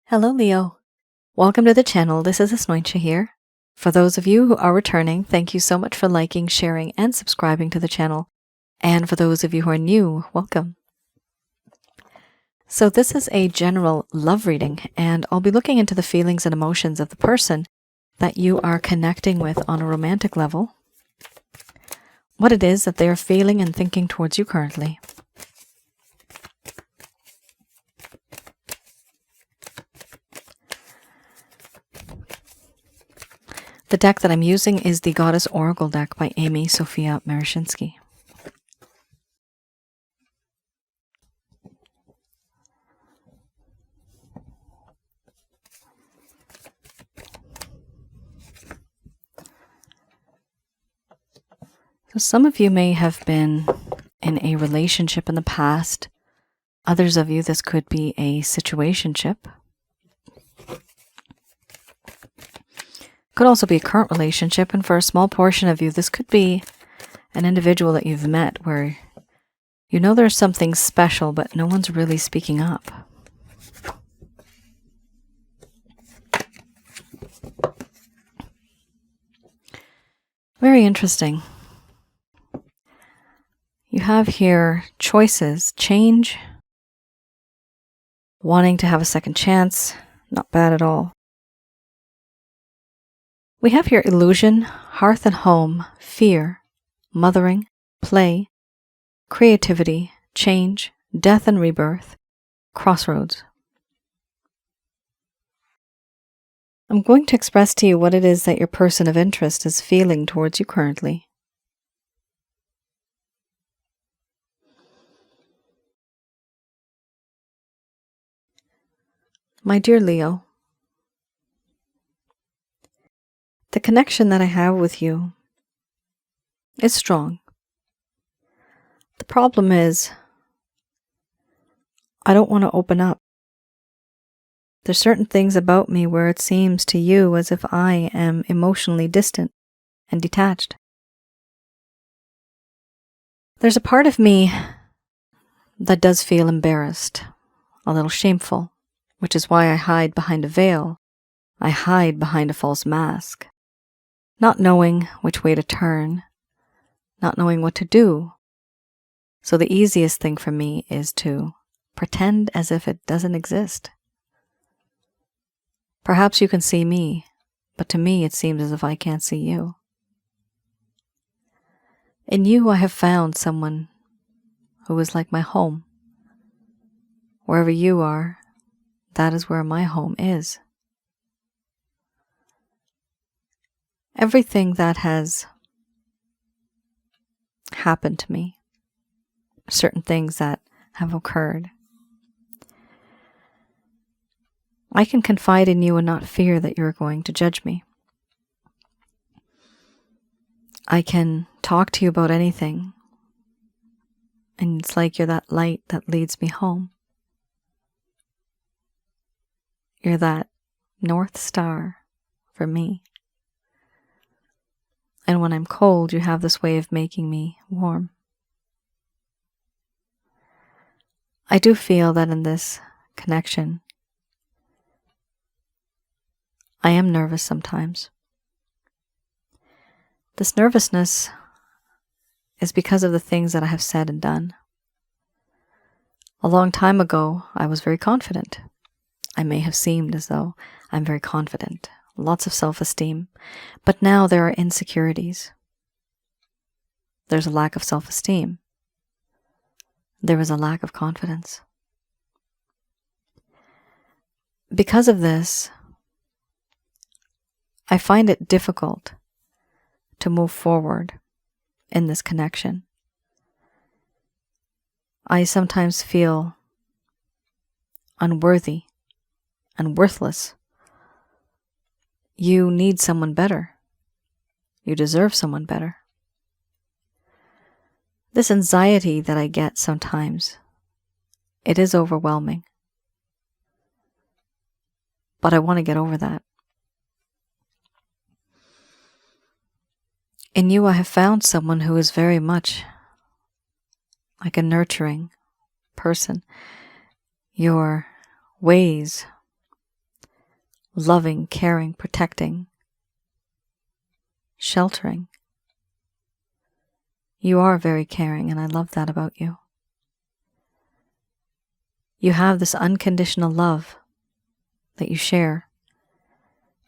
Hello, Leo. Welcome to the channel. This is Asnointia here. For those of you who are returning, thank you so much for liking, sharing, and subscribing to the channel. And for those of you who are new, welcome. So this is a general love reading, and I'll be looking into the feelings and emotions of the person that you are connecting with on a romantic level, what it is that they are feeling and thinking towards you currently. The deck that I'm using is the Goddess Oracle deck by Amy Sophia Marashinsky. So some of you may have been in a relationship in the past. Others of you, this could be a situationship. Could also be a current relationship, and for a small portion of you, this could be an individual that you've met where you know there's something special, but no one's really speaking up. Very interesting. You have here choices, change, wanting to have a second chance, not bad at all. We have here illusion, hearth and home, fear, mothering, play, creativity, change, death and rebirth, crossroads. I'm going to express to you what it is that your person of interest is feeling towards you currently. My dear Leo, the connection that I have with you is strong. The problem is, I don't want to open up. There's certain things about me where it seems to you as if I am emotionally distant and detached. There's a part of me that does feel embarrassed, a little shameful, which is why I hide behind a veil. I hide behind a false mask. Not knowing which way to turn, not knowing what to do. So the easiest thing for me is to pretend as if it doesn't exist. Perhaps you can see me, but to me it seems as if I can't see you. In you I have found someone who is like my home. Wherever you are, that is where my home is. Everything that has happened to me, certain things that have occurred, I can confide in you and not fear that you're going to judge me. I can talk to you about anything, and it's like you're that light that leads me home. You're that North Star for me. And when I'm cold, you have this way of making me warm. I do feel that in this connection, I am nervous sometimes. This nervousness is because of the things that I have said and done. A long time ago, I was very confident. I may have seemed as though I'm very confident, lots of self-esteem, but now there are insecurities. There's a lack of self-esteem. There is a lack of confidence. Because of this, I find it difficult to move forward in this connection. I sometimes feel unworthy and worthless. You need someone better. You deserve someone better. This anxiety that I get sometimes, it is overwhelming. But I want to get over that. In you, I have found someone who is very much like a nurturing person. Your ways loving, caring, protecting, sheltering. You are very caring, and I love that about you. You have this unconditional love that you share,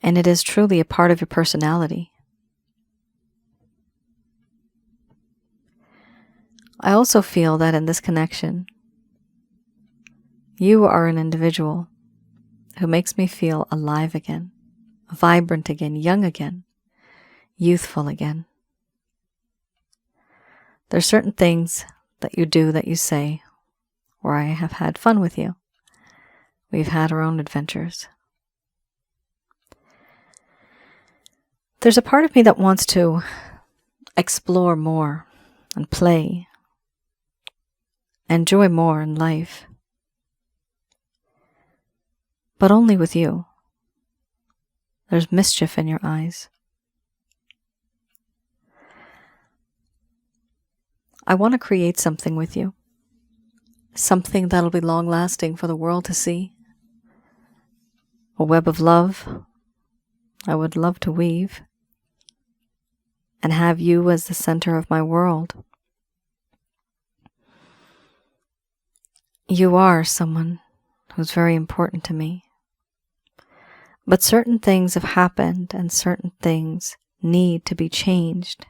and it is truly a part of your personality. I also feel that in this connection, you are an individual who makes me feel alive again, vibrant again, young again, youthful again. There's certain things that you do, that you say, where I have had fun with you. We've had our own adventures. There's a part of me that wants to explore more and play, enjoy more in life, but only with you. There's mischief in your eyes. I want to create something with you, something that'll be long-lasting for the world to see. A web of love I would love to weave, and have you as the center of my world. You are someone who's very important to me. But certain things have happened, and certain things need to be changed.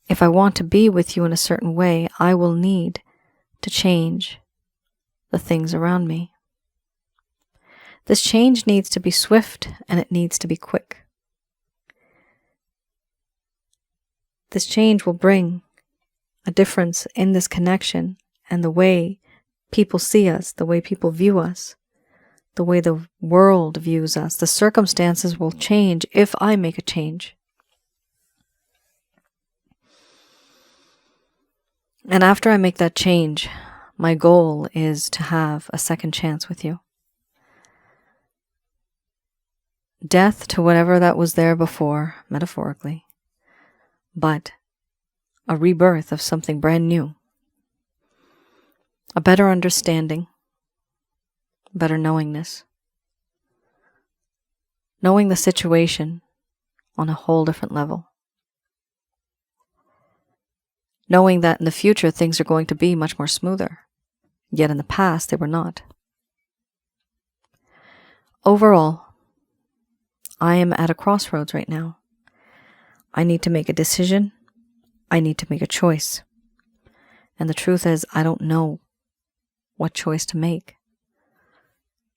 If I want to be with you in a certain way, I will need to change the things around me. This change needs to be swift, and it needs to be quick. This change will bring a difference in this connection and the way people see us, the way people view us, the way the world views us. The circumstances will change if I make a change. And after I make that change, my goal is to have a second chance with you. Death to whatever that was there before, metaphorically, but a rebirth of something brand new. A better understanding, better knowingness. Knowing the situation on a whole different level. Knowing that in the future things are going to be much more smoother, yet in the past they were not. Overall, I am at a crossroads right now. I need to make a decision. I need to make a choice. And the truth is, I don't know what choice to make.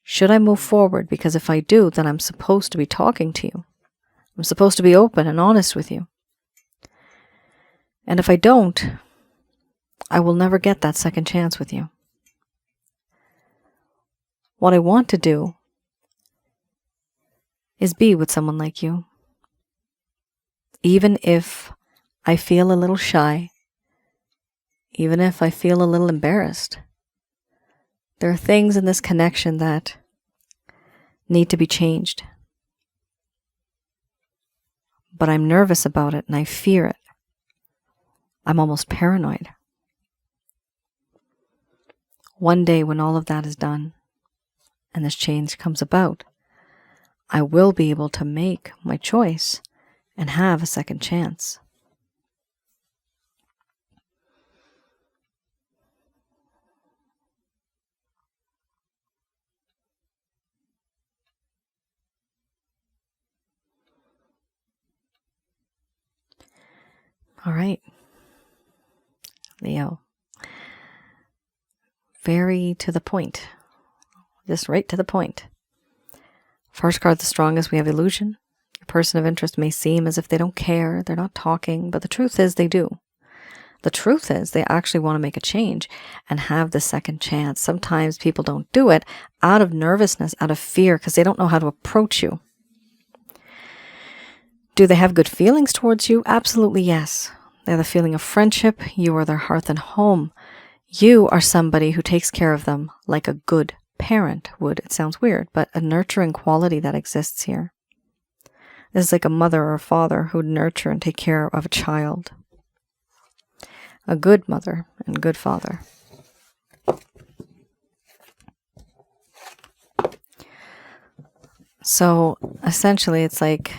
Should I move forward? Because if I do, then I'm supposed to be talking to you. I'm supposed to be open and honest with you. And if I don't, I will never get that second chance with you. What I want to do is be with someone like you. Even if I feel a little shy, even if I feel a little embarrassed, there are things in this connection that need to be changed. But I'm nervous about it and I fear it. I'm almost paranoid. One day when all of that is done and this change comes about, I will be able to make my choice and have a second chance. All right, Leo. Very to the point. Just right to the point. First card, the strongest, we have illusion. Your person of interest may seem as if they don't care, they're not talking, but the truth is they do. The truth is they actually want to make a change and have the second chance. Sometimes people don't do it out of nervousness, out of fear, because they don't know how to approach you. Do they have good feelings towards you? Absolutely yes. They have the feeling of friendship. You are their hearth and home. You are somebody who takes care of them like a good parent would. It sounds weird, but a nurturing quality that exists here. This is like a mother or a father who would nurture and take care of a child. A good mother and good father. So essentially, it's like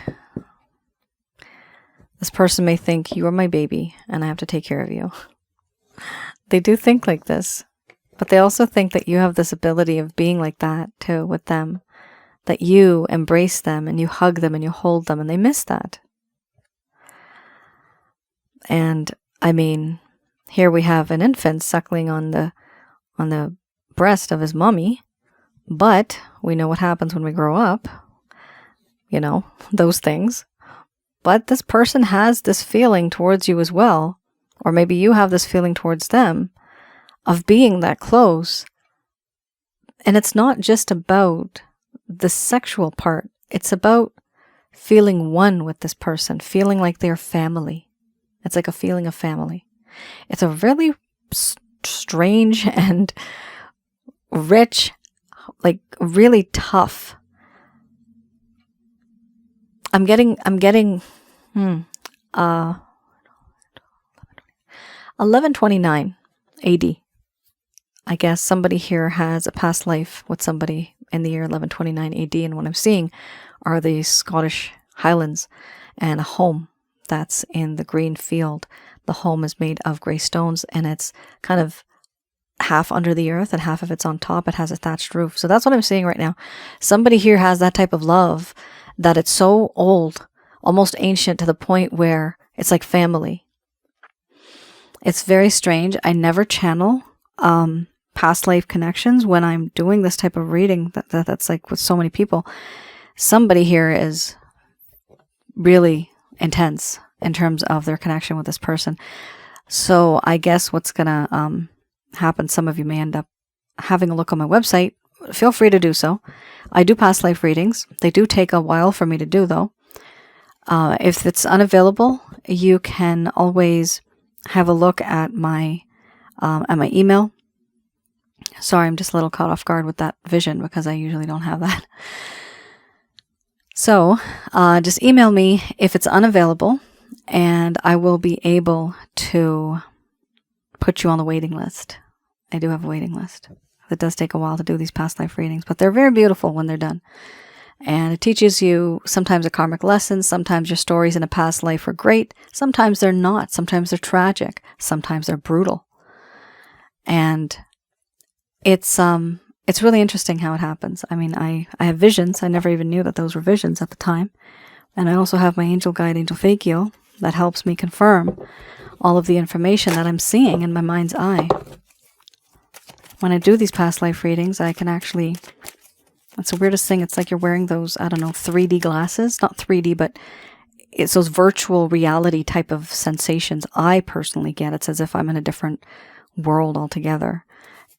this person may think you are my baby and I have to take care of you. They do think like this, but they also think that you have this ability of being like that too with them, that you embrace them and you hug them and you hold them, and they miss that. And I mean, here we have an infant suckling on the breast of his mommy, but we know what happens when we grow up, you know, those things. But this person has this feeling towards you as well, or maybe you have this feeling towards them of being that close. And it's not just about the sexual part. It's about feeling one with this person, feeling like they're family. It's like a feeling of family. It's a really strange and rich, like really tough. I'm getting 1129 AD. I guess somebody here has a past life with somebody in the year 1129 AD, and what I'm seeing are the Scottish Highlands and a home that's in the green field. The home is made of grey stones, and it's kind of half under the earth and half of it's on top. It has a thatched roof. So that's what I'm seeing right now. Somebody here has that type of love that it's so old, almost ancient, to the point where it's like family. It's very strange. I never channel past life connections when I'm doing this type of reading that's like with so many people. Somebody here is really intense in terms of their connection with this person. So I guess what's gonna happen, some of you may end up having a look on my website. Feel free to do so. I do past life readings. They do take a while for me to do, though. If it's unavailable, you can always have a look at my email. Sorry, I'm just a little caught off guard with that vision because I usually don't have that. So just email me if it's unavailable, and I will be able to put you on the waiting list. I do have a waiting list. It does take a while to do these past life readings, but they're very beautiful when they're done. And it teaches you sometimes a karmic lesson. Sometimes your stories in a past life are great. Sometimes they're not. Sometimes they're tragic. Sometimes they're brutal. And it's really interesting how it happens. I mean, I have visions. I never even knew that those were visions at the time. And I also have my angel guide, Angel Fakio, that helps me confirm all of the information that I'm seeing in my mind's eye. When I do these past life readings, I can actually, it's the weirdest thing. It's like you're wearing those, 3D glasses. Not 3D, but it's those virtual reality type of sensations I personally get. It's as if I'm in a different world altogether.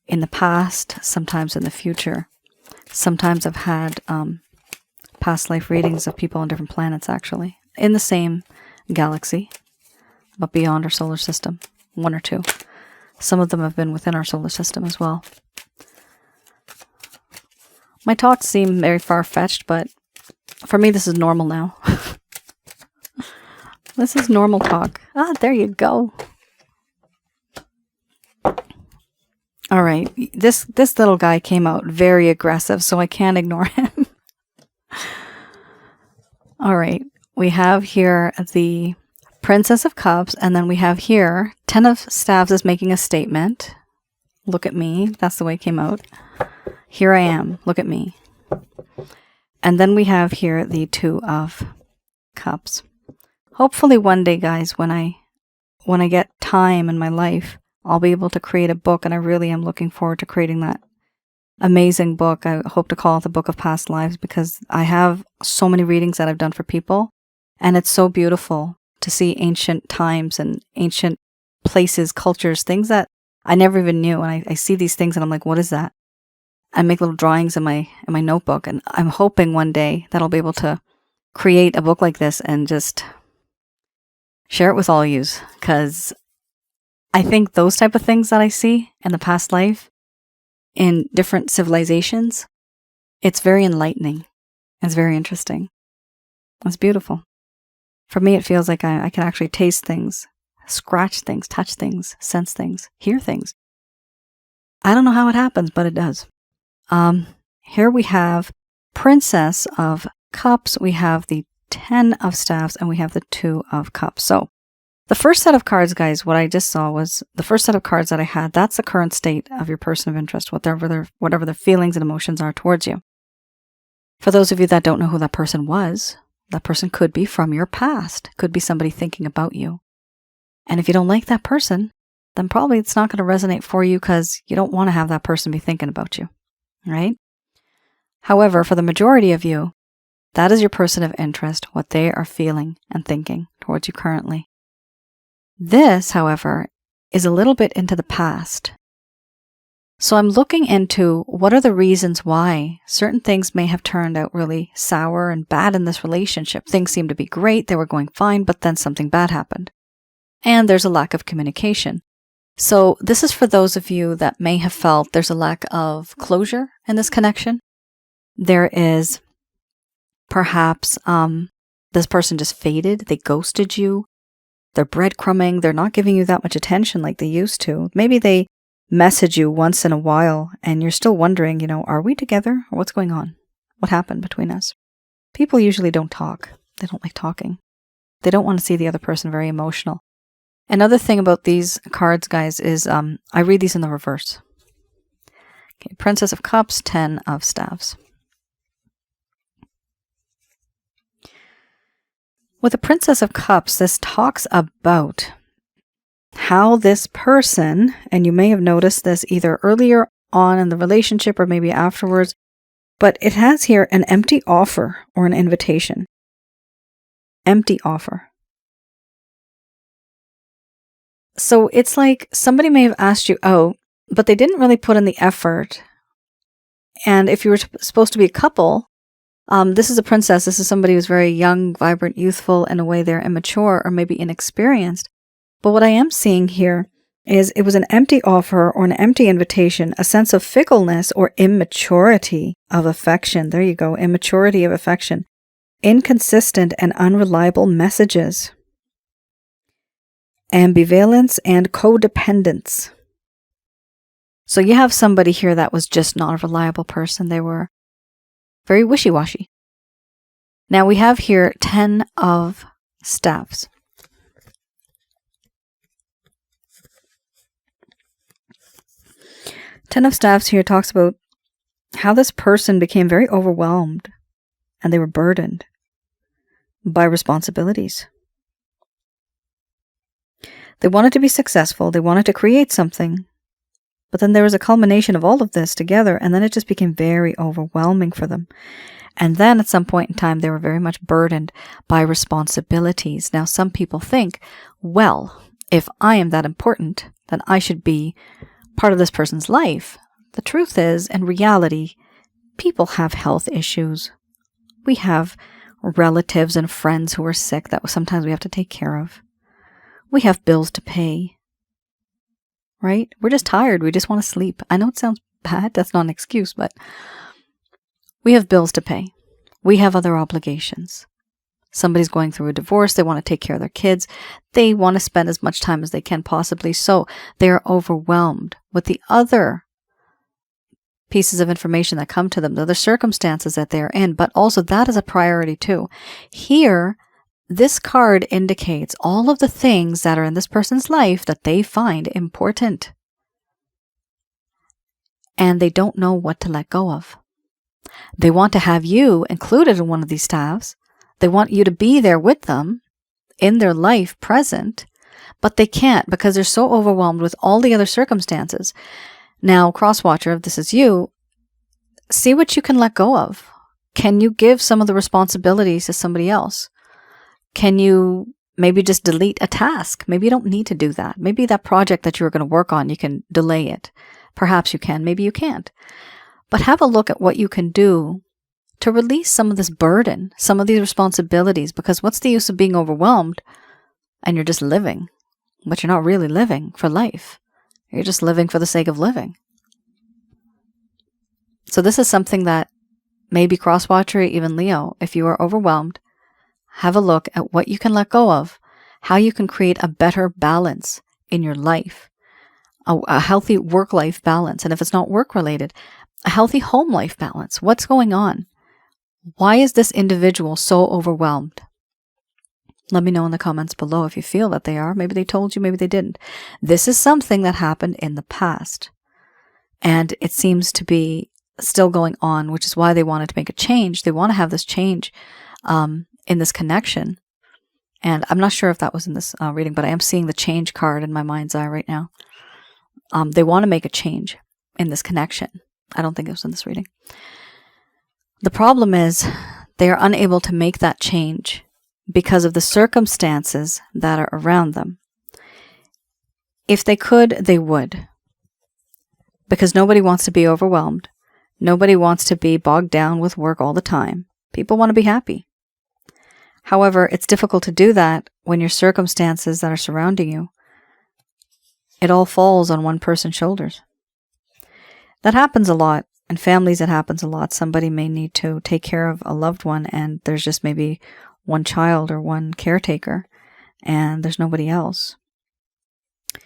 In the past, sometimes in the future. Sometimes I've had past life readings of people on different planets, actually. In the same galaxy, but beyond our solar system. One or two. Some of them have been within our solar system as well. My talks seem very far-fetched, but for me this is normal now. This is normal talk. Ah, there you go. All right, this little guy came out very aggressive, so I can't ignore him. All right, we have here the Princess of Cups, and then we have here 10 of Staves is making a statement. Look at me. That's the way it came out. Here I am. Look at me. And then we have here the 2 of Cups. Hopefully one day, guys, when I get time in my life, I'll be able to create a book, and I really am looking forward to creating that amazing book. I hope to call it the Book of Past Lives, because I have so many readings that I've done for people, and it's so beautiful to see ancient times and ancient places, cultures, things that I never even knew. And I see these things and I'm like, what is that? I make little drawings in my notebook, and I'm hoping one day that I'll be able to create a book like this and just share it with all yous, because I think those type of things that I see in the past life in different civilizations, it's very enlightening. It's very interesting. It's beautiful. For me, it feels like I can actually taste things, scratch things, touch things, sense things, hear things. I don't know how it happens, but it does. Here we have Princess of Cups, we have the 10 of Staffs, and we have the 2 of Cups. So the first set of cards, guys, what I just saw was the first set of cards that I had. That's the current state of your person of interest, whatever their feelings and emotions are towards you. For those of you that don't know who that person was, that person could be from your past, could be somebody thinking about you. And if you don't like that person, then probably it's not going to resonate for you because you don't want to have that person be thinking about you, right? However, for the majority of you, that is your person of interest, what they are feeling and thinking towards you currently. This, however, is a little bit into the past. So I'm looking into what are the reasons why certain things may have turned out really sour and bad in this relationship. Things seemed to be great, they were going fine, but then something bad happened. And there's a lack of communication. So this is for those of you that may have felt there's a lack of closure in this connection. There is perhaps this person just faded, they ghosted you, they're breadcrumbing, they're not giving you that much attention like they used to. Maybe they message you once in a while and you're still wondering, are we together or what's going on? What happened between us? People usually don't talk. They don't like talking. They don't want to see the other person very emotional. Another thing about these cards, guys, is I read these in the reverse. Okay, Princess of Cups, 10 of Staffs. With the Princess of Cups, this talks about how this person, and you may have noticed this either earlier on in the relationship or maybe afterwards, but it has here an empty offer or an invitation. Empty offer. So it's like somebody may have asked you out, but they didn't really put in the effort. And if you were supposed to be a couple, this is a princess. This is somebody who's very young, vibrant, youthful. In a way, they're immature or maybe inexperienced. But what I am seeing here is it was an empty offer or an empty invitation, a sense of fickleness or immaturity of affection. There you go, immaturity of affection. Inconsistent and unreliable messages. Ambivalence and codependence. So you have somebody here that was just not a reliable person. They were very wishy-washy. Now we have here 10 of Staffs. Ten of Staffs here talks about how this person became very overwhelmed and they were burdened by responsibilities. They wanted to be successful. They wanted to create something. But then there was a culmination of all of this together, and then it just became very overwhelming for them. And then at some point in time, they were very much burdened by responsibilities. Now, some people think, well, if I am that important, then I should be part of this person's life. The truth is, in reality, people have health issues. We have relatives and friends who are sick that sometimes we have to take care of. We have bills to pay. Right? We're just tired. We just want to sleep. I know it sounds bad. That's not an excuse, but we have bills to pay. We have other obligations. Somebody's going through a divorce. They want to take care of their kids. They want to spend as much time as they can possibly. So they are overwhelmed with the other pieces of information that come to them, the other circumstances that they're in, but also that is a priority too. Here, this card indicates all of the things that are in this person's life that they find important. And they don't know what to let go of. They want to have you included in one of these staffs. They want you to be there with them in their life present, but they can't because they're so overwhelmed with all the other circumstances. Now, cross-watcher, if this is you, see what you can let go of. Can you give some of the responsibilities to somebody else? Can you maybe just delete a task? Maybe you don't need to do that. Maybe that project that you were going to work on, you can delay it. Perhaps you can, maybe you can't. But have a look at what you can do to release some of this burden, some of these responsibilities, because what's the use of being overwhelmed and you're just living, but you're not really living for life. You're just living for the sake of living. So this is something that maybe cross-watcher, even Leo, if you are overwhelmed, have a look at what you can let go of, how you can create a better balance in your life, a healthy work-life balance. And if it's not work-related, a healthy home life balance. What's going on? Why is this individual so overwhelmed? Let me know in the comments below if you feel that they are. Maybe they told you, maybe they didn't. This is something that happened in the past. And it seems to be still going on, which is why they wanted to make a change. They want to have this change in this connection. And I'm not sure if that was in this reading, but I am seeing the change card in my mind's eye right now. They want to make a change in this connection. I don't think it was in this reading. The problem is they are unable to make that change because of the circumstances that are around them. If they could, they would. Because nobody wants to be overwhelmed. Nobody wants to be bogged down with work all the time. People want to be happy. However, it's difficult to do that when your circumstances that are surrounding you, it all falls on one person's shoulders. That happens a lot. In families, it happens a lot. Somebody may need to take care of a loved one, and there's just maybe one child or one caretaker, and there's nobody else. I'm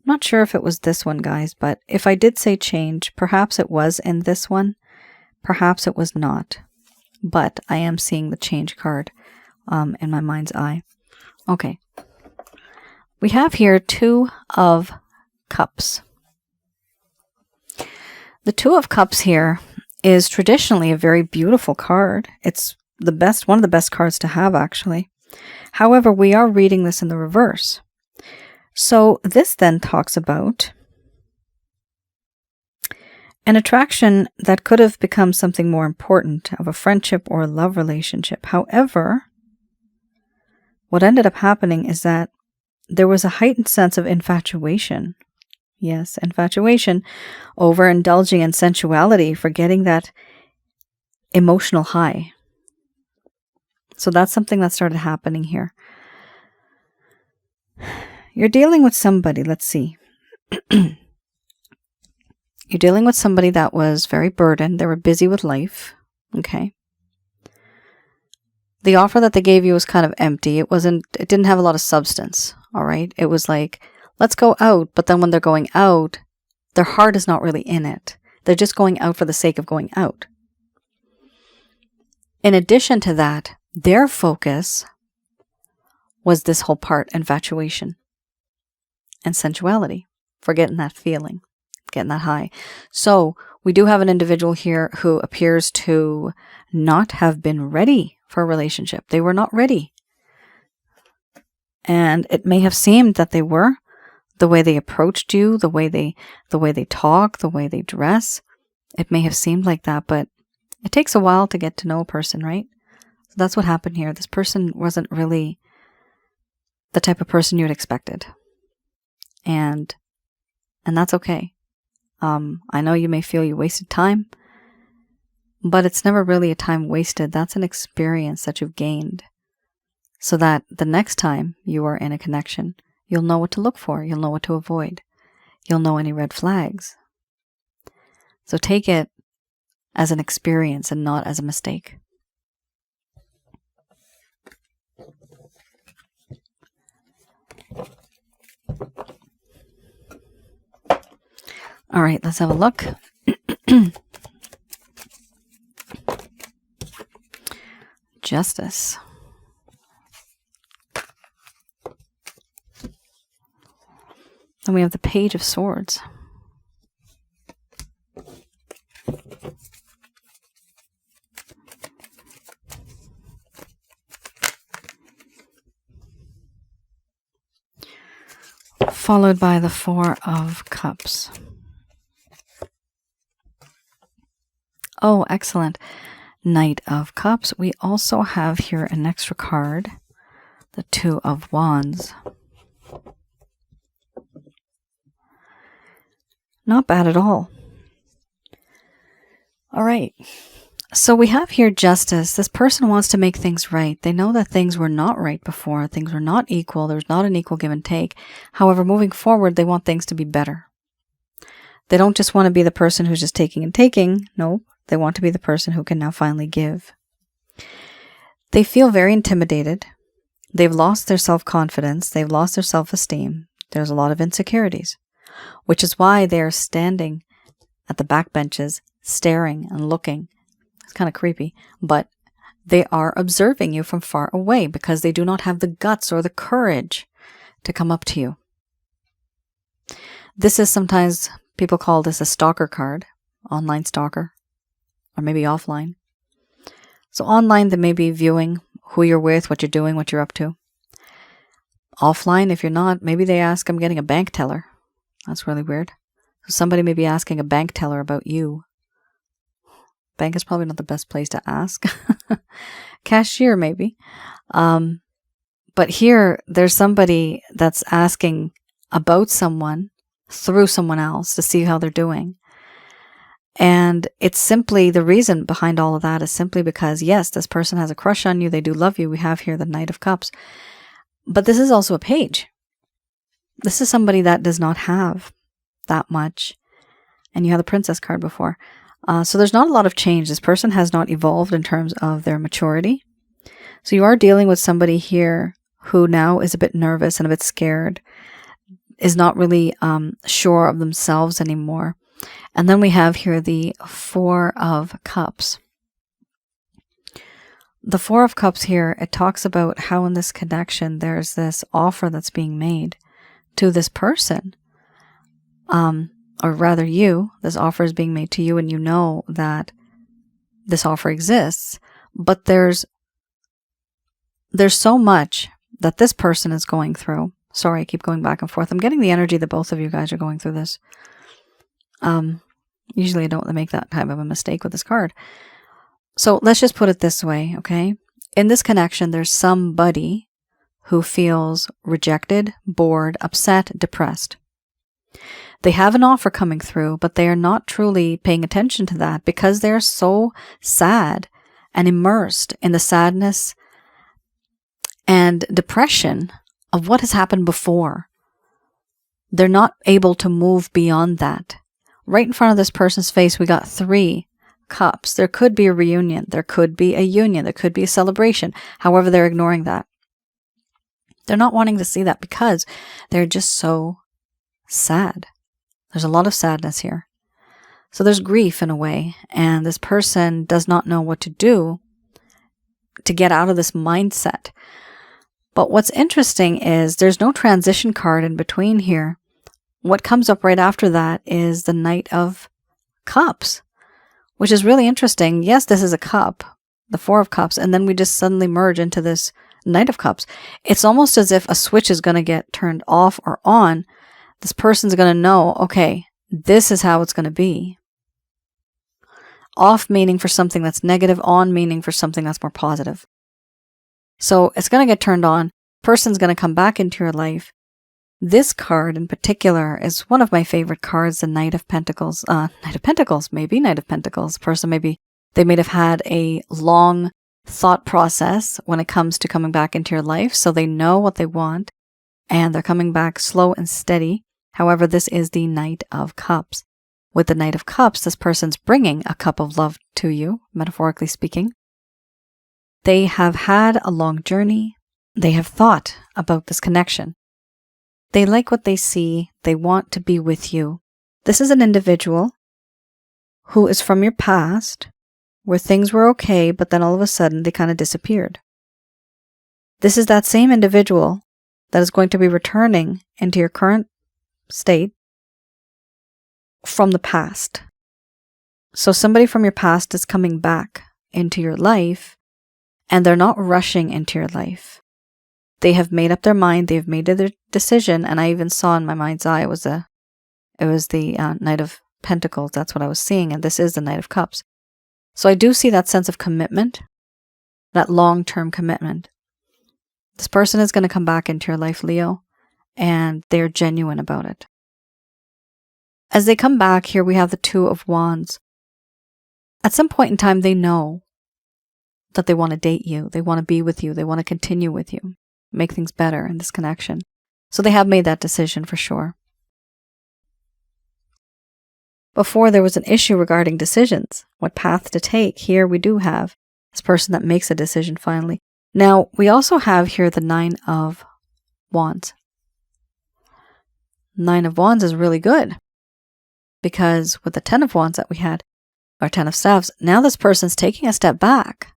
not sure if it was this one, guys, but if I did say change, perhaps it was in this one. Perhaps it was not. But I am seeing the change card in my mind's eye. Okay. We have here 2 of Cups. The 2 of Cups here is traditionally a very beautiful card. It's the best, one of the best cards to have, actually. However, we are reading this in the reverse. So this then talks about an attraction that could have become something more important, of a friendship or a love relationship. However, what ended up happening is that there was a heightened sense of infatuation. Yes, infatuation, overindulging in sensuality, forgetting that emotional high. So that's something that started happening here. You're dealing with somebody, let's see. You're dealing with somebody that was very burdened. They were busy with life. Okay. The offer that they gave you was kind of empty. It didn't have a lot of substance. All right. It was like, let's go out. But then when they're going out, their heart is not really in it. They're just going out for the sake of going out. In addition to that, their focus was this whole part, infatuation and sensuality, for getting that feeling, getting that high. So we do have an individual here who appears to not have been ready for a relationship. They were not ready. And it may have seemed that they were, the way they approached you, the way they talk, the way they dress. It may have seemed like that, but it takes a while to get to know a person, right? So that's what happened here. This person wasn't really the type of person you had expected. And that's okay. I know you may feel you wasted time, but it's never really a time wasted. That's an experience that you've gained, so that the next time you are in a connection, you'll know what to look for. You'll know what to avoid. You'll know any red flags. So take it as an experience and not as a mistake. All right, let's have a look. Justice. Then we have the Page of Swords. Followed by the Four of Cups. Oh, excellent. Knight of Cups. We also have here an extra card, the Two of Wands. Not bad at all. All right. So we have here justice. This person wants to make things right. They know that things were not right before. Things were not equal. There's not an equal give and take. However, moving forward, they want things to be better. They don't just want to be the person who's just taking and taking. No, they want to be the person who can now finally give. They feel very intimidated. They've lost their self-confidence. They've lost their self-esteem. There's a lot of insecurities, which is why they're standing at the back benches, staring and looking. It's kind of creepy, but They are observing you from far away because they do not have the guts or the courage to come up to you. This is sometimes, people call this a stalker card, online stalker, or maybe offline. So online, they may be viewing who you're with, what you're doing, what you're up to. Offline, if you're not, maybe they ask, I'm getting a bank teller. That's really weird. So somebody may be asking a bank teller about you. Bank is probably not the best place to ask. Cashier, maybe. But here, there's somebody that's asking about someone through someone else to see how they're doing. And it's simply, the reason behind all of that is simply because, yes, this person has a crush on you. They do love you. We have here the Knight of Cups. But this is also a page. This is somebody that does not have that much. And you had the Princess card before. So there's not a lot of change. This person has not evolved in terms of their maturity. So you are dealing with somebody here who now is a bit nervous and a bit scared, is not really sure of themselves anymore. And then we have here the Four of Cups. The Four of Cups here, it talks about how in this connection there's this offer that's being made to this person. Or rather you, this offer is being made to you and you know that this offer exists. But there's so much that this person is going through. Sorry, I keep going back and forth. I'm getting the energy that both of you guys are going through this. Usually I don't make that type of a mistake with this card. So let's just put it this way, okay? In this connection, there's somebody who feels rejected, bored, upset, depressed. They have an offer coming through, but they are not truly paying attention to that because they're so sad and immersed in the sadness and depression of what has happened before. They're not able to move beyond that. Right in front of this person's face, we got 3 cups. There could be a reunion. There could be a union. There could be a celebration. However, they're ignoring that. They're not wanting to see that because they're just so sad. There's a lot of sadness here. So there's grief in a way, and this person does not know what to do to get out of this mindset. But what's interesting is there's no transition card in between here. What comes up right after that is the Knight of Cups, which is really interesting. Yes, this is a cup, the Four of Cups, and then we just suddenly merge into this Knight of Cups. It's almost as if a switch is going to get turned off or on. This person's going to know, okay, this is how it's going to be. Off meaning for something that's negative, on meaning for something that's more positive. So it's going to get turned on. Person's going to come back into your life. This card in particular is one of my favorite cards, the Knight of Pentacles. Knight of Pentacles, maybe Knight of Pentacles. Person they may have had a long thought process when it comes to coming back into your life, so they know what they want, and they're coming back slow and steady. However, this is the Knight of Cups. With the Knight of Cups, this person's bringing a cup of love to you, metaphorically speaking. They have had a long journey. They have thought about this connection. They like what they see. They want to be with you. This is an individual who is from your past, where things were okay, but then all of a sudden they kind of disappeared. This is that same individual that is going to be returning into your current state from the past. So somebody from your past is coming back into your life, and they're not rushing into your life. They have made up their mind. They've made their decision, and I even saw in my mind's eye it was the Knight of Pentacles. That's what I was seeing, and this is the Knight of Cups. So I do see that sense of commitment, that long-term commitment. This person is going to come back into your life, Leo, and they're genuine about it. As they come back, here we have the Two of Wands. At some point in time, they know that they want to date you. They want to be with you. They want to continue with you, make things better in this connection. So they have made that decision for sure. Before, there was an issue regarding decisions, what path to take. Here we do have this person that makes a decision finally. Now, we also have here the Nine of Wands. Nine of Wands is really good because with the 10 of Wands that we had, or 10 of Staves, now this person's taking a step back.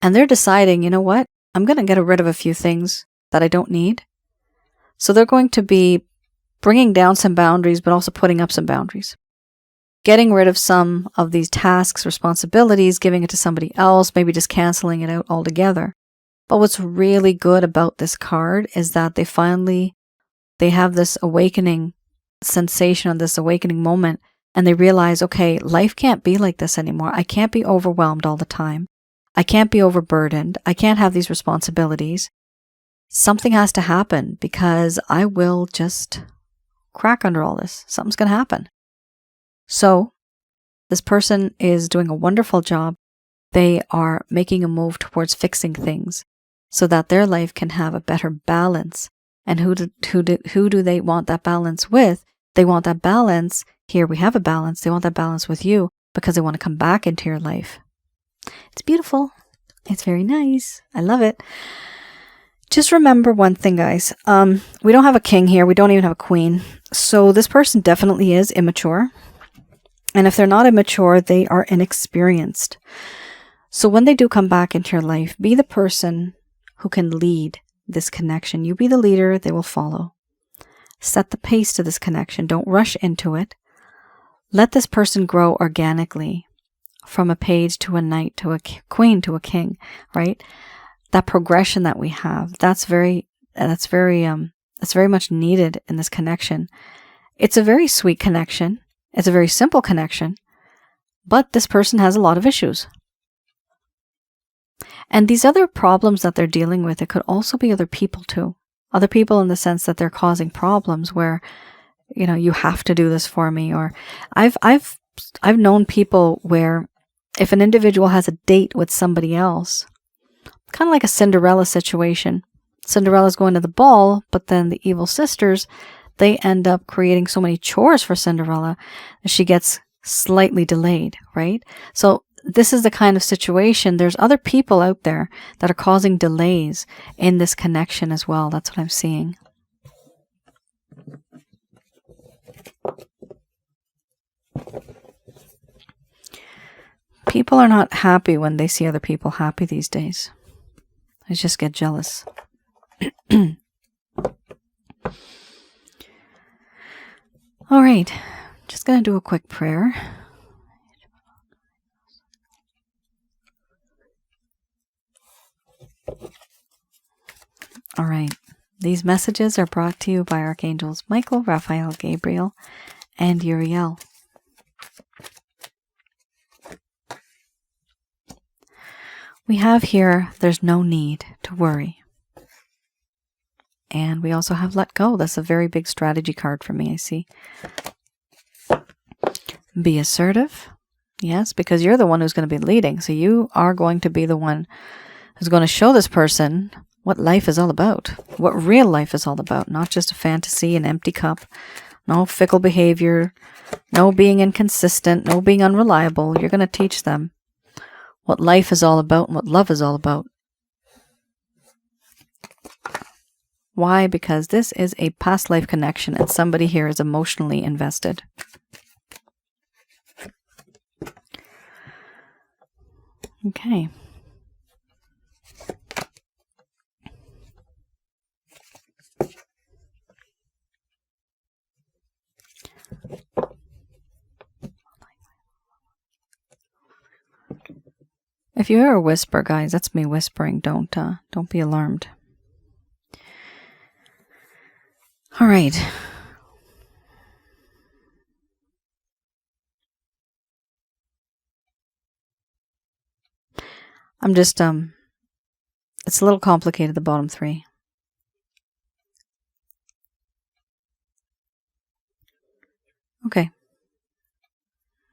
And they're deciding, you know what? I'm going to get rid of a few things that I don't need. So they're going to be bringing down some boundaries, but also putting up some boundaries. Getting rid of some of these tasks, responsibilities, giving it to somebody else, maybe just canceling it out altogether. But what's really good about this card is that they have this awakening sensation, or this awakening moment, and they realize, okay, life can't be like this anymore. I can't be overwhelmed all the time. I can't be overburdened. I can't have these responsibilities. Something has to happen, because I will just crack under all this. Something's going to happen. So this person is doing a wonderful job. They are making a move towards fixing things so that their life can have a better balance. And who do they want that balance with? They want that balance. Here we have a balance. They want that balance with you because they want to come back into your life. It's beautiful. It's very nice. I love it. Just remember one thing, guys. We don't have a king here. We don't even have a queen. So this person definitely is immature. And if they're not immature, they are inexperienced. So when they do come back into your life, be the person who can lead this connection. You be the leader, they will follow. Set the pace to this connection. Don't rush into it. Let this person grow organically. From a page to a knight to a queen to a king, right? That progression that we have, that's very much needed in this connection. It's a very sweet connection. It's a very simple connection, but this person has a lot of issues. And these other problems that they're dealing with, it could also be other people too. Other people in the sense that they're causing problems where, you know, you have to do this for me. Or I've known people where if an individual has a date with somebody else, kind of like a Cinderella situation. Cinderella's going to the ball, but then the evil sisters, they end up creating so many chores for Cinderella that she gets slightly delayed, right? So this is the kind of situation. There's other people out there that are causing delays in this connection as well. That's what I'm seeing. People are not happy when they see other people happy these days. I just get jealous. All right. Just going to do a quick prayer. All right. These messages are brought to you by Archangels Michael, Raphael, Gabriel, and Uriel. We have here, there's no need to worry. And we also have let go. That's a very big strategy card for me, I see. Be assertive. Yes, because you're the one who's going to be leading. So you are going to be the one who's going to show this person what life is all about. What real life is all about. Not just a fantasy, an empty cup. No fickle behavior. No being inconsistent. No being unreliable. You're going to teach them what life is all about and what love is all about. Why? Because this is a past life connection and somebody here is emotionally invested. Okay. If you hear a whisper, guys, that's me whispering. Don't be alarmed. All right. I'm just it's a little complicated, the bottom three. Okay.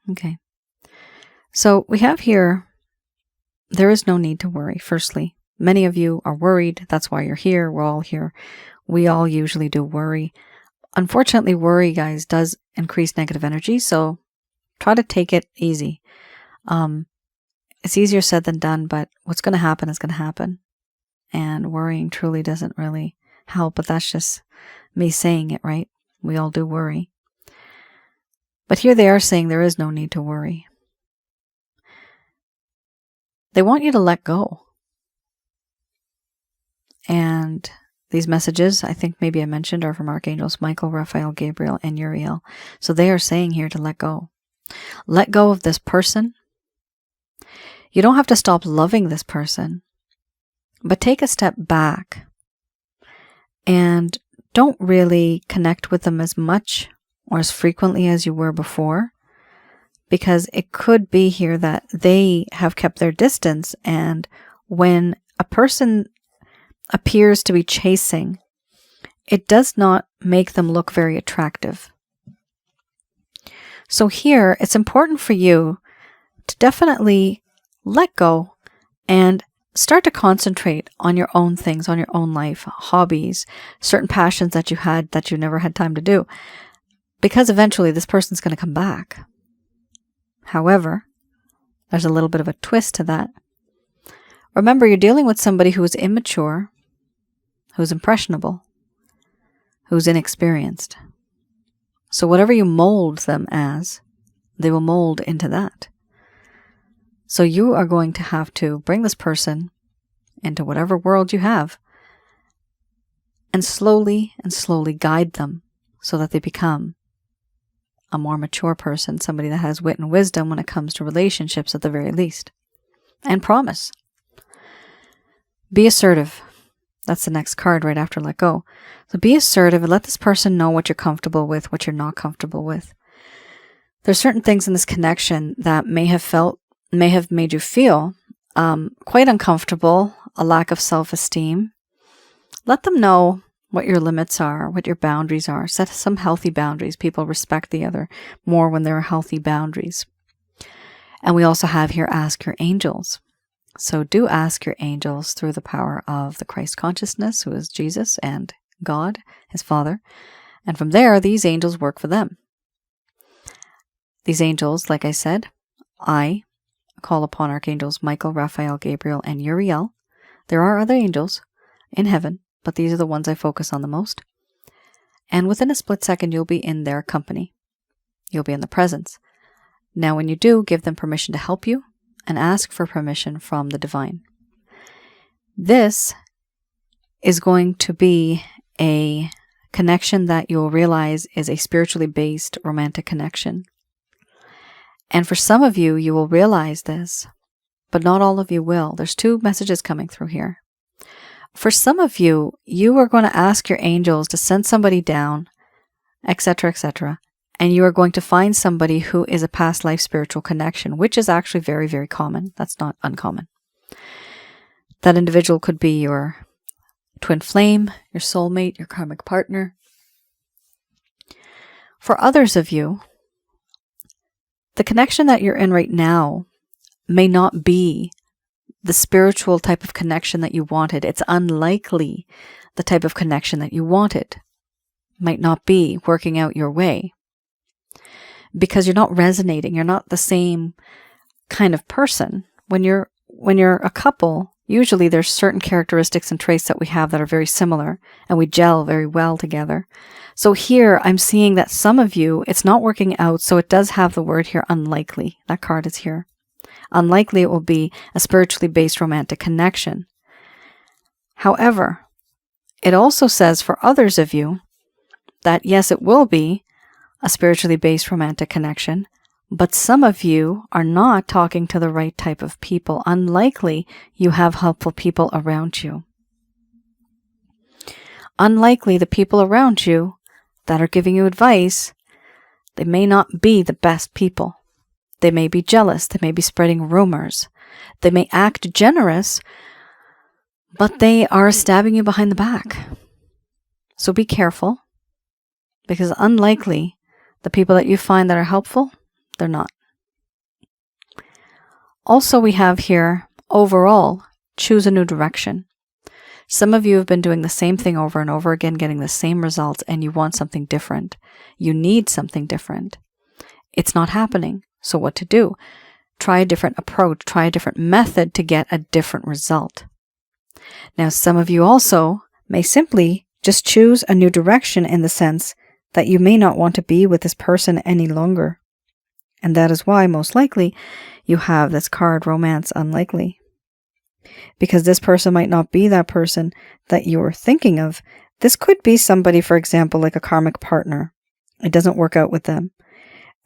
Okay. So we have here, there is no need to worry. Firstly, many of you are worried. That's why you're here. We're all here. We all usually do worry. Unfortunately, worry, guys, does increase negative energy. So try to take it easy. It's easier said than done, but what's going to happen is going to happen. And worrying truly doesn't really help, but that's just me saying it, right? We all do worry. But here they are saying there is no need to worry. They want you to let go. And these messages, I think maybe I mentioned, are from Archangels Michael, Raphael, Gabriel, and Uriel. So they are saying here to let go. Let go of this person. You don't have to stop loving this person, but take a step back and don't really connect with them as much or as frequently as you were before, because it could be here that they have kept their distance, and when a person appears to be chasing, it does not make them look very attractive. So here, it's important for you to definitely let go and start to concentrate on your own things, on your own life, hobbies, certain passions that you had that you never had time to do, because eventually this person's going to come back. However, there's a little bit of a twist to that. Remember, you're dealing with somebody who is immature, who's impressionable, who's inexperienced. So whatever you mold them as, they will mold into that. So you are going to have to bring this person into whatever world you have and slowly guide them so that they become a more mature person, somebody that has wit and wisdom when it comes to relationships at the very least. And promise. Be assertive. That's the next card right after let go. So be assertive and let this person know what you're comfortable with, what you're not comfortable with. There's certain things in this connection that may have made you feel quite uncomfortable, a lack of self-esteem. Let them know what your limits are, what your boundaries are. Set some healthy boundaries. People respect the other more when there are healthy boundaries. And we also have here, ask your angels. So do ask your angels through the power of the Christ consciousness, who is Jesus and God, his Father. And from there, these angels work for them. These angels, like I said, I call upon Archangels Michael, Raphael, Gabriel, and Uriel. There are other angels in heaven, but these are the ones I focus on the most. And within a split second, you'll be in their company. You'll be in the presence. Now, when you do, give them permission to help you and ask for permission from the divine. This is going to be a connection that you'll realize is a spiritually based romantic connection. And for some of you, you will realize this, but not all of you will. There's two messages coming through here. For some of you, you are going to ask your angels to send somebody down, etc., etc., and you are going to find somebody who is a past life spiritual connection, which is actually very, very common. That's not uncommon. That individual could be your twin flame, your soulmate, your karmic partner. For others of you, the connection that you're in right now may not be the spiritual type of connection that you wanted. It's unlikely the type of connection that you wanted. Might not be working out your way. Because you're not resonating. You're not the same kind of person. When you're a couple, usually there's certain characteristics and traits that we have that are very similar, and we gel very well together. So here, I'm seeing that some of you, it's not working out, so it does have the word here, unlikely. That card is here. Unlikely it will be a spiritually based romantic connection. However, it also says for others of you that yes, it will be a spiritually based romantic connection, but some of you are not talking to the right type of people. Unlikely you have helpful people around you. Unlikely the people around you that are giving you advice, they may not be the best people. They may be jealous. They may be spreading rumors. They may act generous, but they are stabbing you behind the back. So be careful, because unlikely the people that you find that are helpful, they're not. Also, we have here, overall, choose a new direction. Some of you have been doing the same thing over and over again, getting the same results, and you want something different. You need something different. It's not happening. So what to do? Try a different approach. Try a different method to get a different result. Now, some of you also may simply just choose a new direction in the sense that you may not want to be with this person any longer. And that is why, most likely, you have this card, Romance Unlikely. because this person might not be that person that you were thinking of. This could be somebody, for example, like a karmic partner. It doesn't work out with them.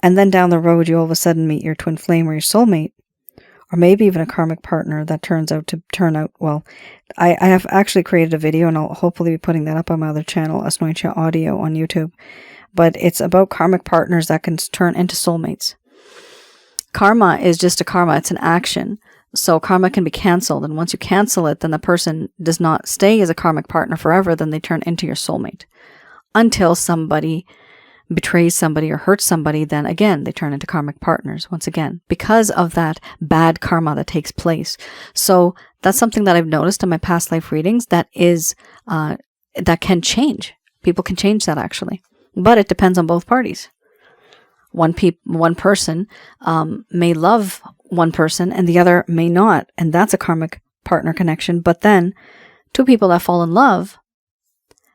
And then down the road, you all of a sudden meet your twin flame or your soulmate, or maybe even a karmic partner that turns out to turn out well. I have actually created a video, and I'll hopefully be putting that up on my other channel, Asnointia Audio on YouTube. But it's about karmic partners that can turn into soulmates. Karma is just a karma. It's an action. So karma can be canceled. And once you cancel it, then the person does not stay as a karmic partner forever. Then they turn into your soulmate. Until somebody betrays somebody or hurts somebody, then again, they turn into karmic partners once again, because of that bad karma that takes place. So that's something that I've noticed in my past life readings that is, that can change. People can change that actually, but it depends on both parties. One person may love one person and the other may not, and that's a karmic partner connection. But then two people that fall in love,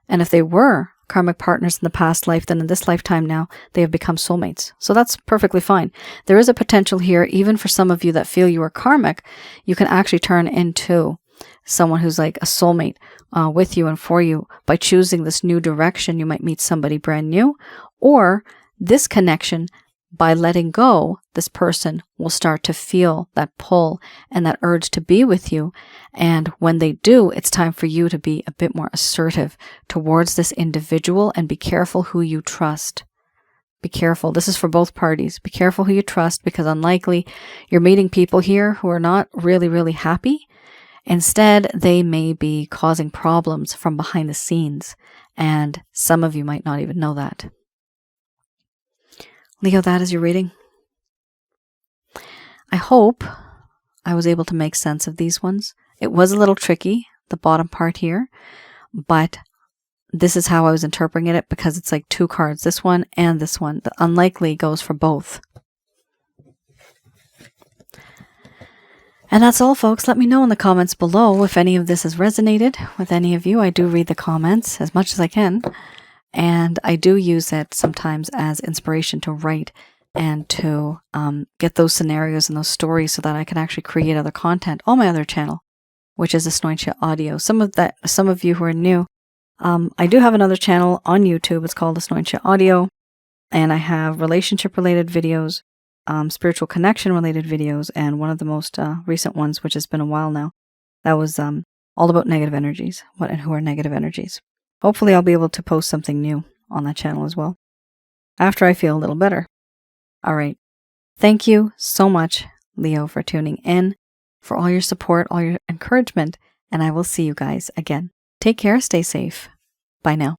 and if they were karmic partners in the past life, then in this lifetime now, they have become soulmates. So that's perfectly fine. There is a potential here, even for some of you that feel you are karmic, you can actually turn into someone who's like a soulmate with you and for you by choosing this new direction. You might meet somebody brand new, or this connection, by letting go, this person will start to feel that pull and that urge to be with you. And when they do, it's time for you to be a bit more assertive towards this individual and be careful who you trust. Be careful. This is for both parties. Be careful who you trust, because unlikely you're meeting people here who are not really, really happy. Instead, they may be causing problems from behind the scenes, and some of you might not even know that. Leo, that is your reading. I hope I was able to make sense of these ones. It was a little tricky, the bottom part here, but this is how I was interpreting it, because it's like two cards, this one and this one. The unlikely goes for both. And that's all, folks. Let me know in the comments below if any of this has resonated with any of you. I do read the comments as much as I can. And I do use it sometimes as inspiration to write and to get those scenarios and those stories so that I can actually create other content on my other channel, which is Asnointia Audio. Some of you who are new, I do have another channel on YouTube. It's called Asnointia Audio, and I have relationship-related videos, spiritual connection-related videos, and one of the most recent ones, which has been a while now, that was all about negative energies, what and who are negative energies. Hopefully I'll be able to post something new on that channel as well, after I feel a little better. All right. Thank you so much, Leo, for tuning in, for all your support, all your encouragement, and I will see you guys again. Take care, stay safe. Bye now.